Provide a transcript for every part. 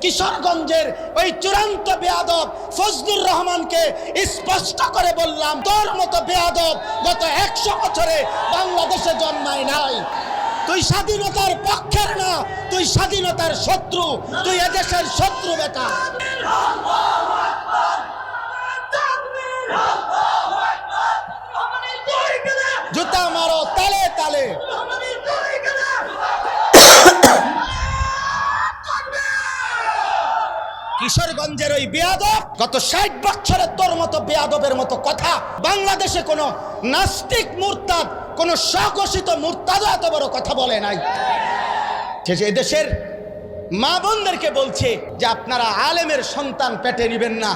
কিশোরগঞ্জের ওই চূড়ান্ত বেয়াদব ফজলুর রহমানকে স্পষ্ট করে বললাম, তোর মতো বেয়াদব গত 100 বছরে বাংলাদেশে জন্মায় নাই। তুই স্বাধীনতার পক্ষের না, তুই স্বাধীনতার শত্রু, তুই এদেশের শত্রু বেটা। জুতা মারো তালে তালে। কিশোরগঞ্জের ওই বেয়াদব গত 60 বছরে তোর মতো বেয়াদবের মতো কথা বাংলাদেশে কোনো নাস্তিক মুরতাদ, কোনো স্বঘোষিত মুরতাদ এত বড় কথা বলে নাই। এদেশের মা বোনদেরকে বলছে যে আপনারা আলেমের সন্তান পেটে নিবেন না।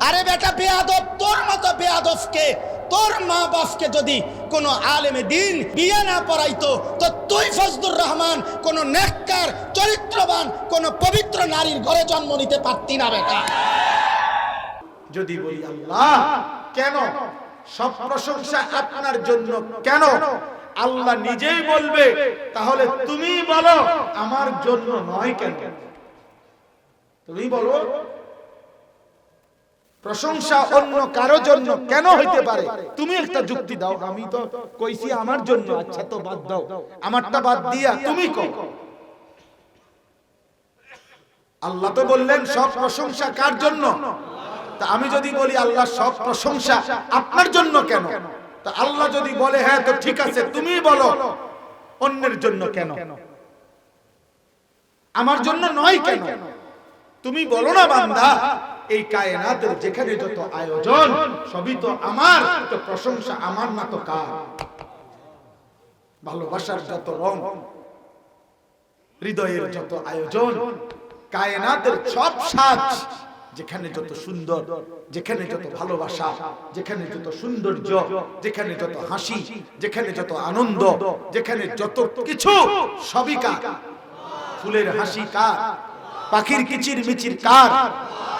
আরে বেটা বেয়াদব, তোর মতো বেয়াদবকে, তোর মা বাপকে যদি কোনো আলেমে দিন বিয়ে না পড়াইতো তো তুই ফজলুর রহমান কোনো নেককার চরিত্রবান কোনো পবিত্র নারীর ঘরে জন্ম নিতে পারতি না বেটা। যদি বলি আল্লাহ কেন, সব প্রশংসা আপনার জন্য কেন, আল্লাহ নিজেই বলবে তাহলে তুমি বলো আমার জন্য নয় কেন। তুমি বলো প্রশংসা অন্য কারো জন্য কেন হইতে পারে, তুমি একটা যুক্তি দাও। আমি তো কইছি আমার জন্য, আচ্ছা তো বাদ দাও, আমারটা বাদ দিয়া তুমি কও। আল্লাহ তো বললেন সব প্রশংসা কার জন্য, তা আমি যদি বলি আল্লাহ সব প্রশংসা আপনার জন্য কেন, তা আল্লাহ যদি বলে হ্যাঁ তো ঠিক আছে তুমি বলো অন্যের জন্য কেন, আমার জন্য নয় কেন। তুমি বলো না বান্দা এই কায়নাতের যেখানে যত আয়োজন সবই তো আমার, তো প্রশংসা আমার না তো কার। ভালোবাসার যত রং, হৃদয়ের যত আয়োজন, কায়নাতের সব সাজ, যেখানে যত সুন্দর, যেখানে যত ভালোবাসা, যেখানে যত সৌন্দর্য, যেখানে যত হাসি, যেখানে যত আনন্দ, যেখানে যত কিছু সবই কার। ফুলের হাসি কার, পাখির কিচির মিচির কার,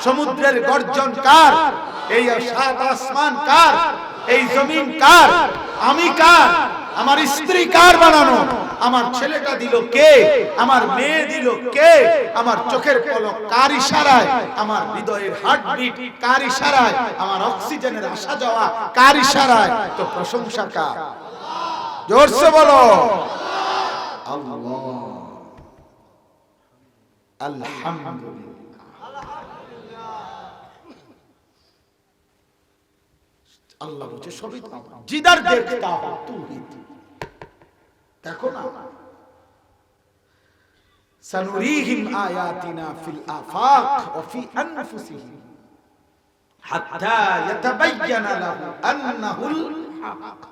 সমুদ্রের গর্জন কার, এই সাত আসমান কার, এই জমিন কার, আমি কার, আমার স্ত্রী কার বানানো, আমার ছেলেটা দিল কে, আমার মেয়ে দিল কে, আমার চোখের পলক কার ইশারায়, আমার হৃদয়ের হার্টবিট কার ইশারায়, আমার অক্সিজেনের আসা যাওয়া কার ইশারায়, তো প্রশংসা কার? জোরসে বলো আল্লাহ। আলহামদুলিল্লাহ। আল্লাহ বলছে সবই তো আমার, জিদার দেখতা হো তু হি তু। দেখো না, সানুরিহিম আয়াতিনা ফিল আফাক ওয়া ফি আনফুসিহিম হাত্তা ইয়াতাবায়্যানা লাহু আন্নাহুল হক।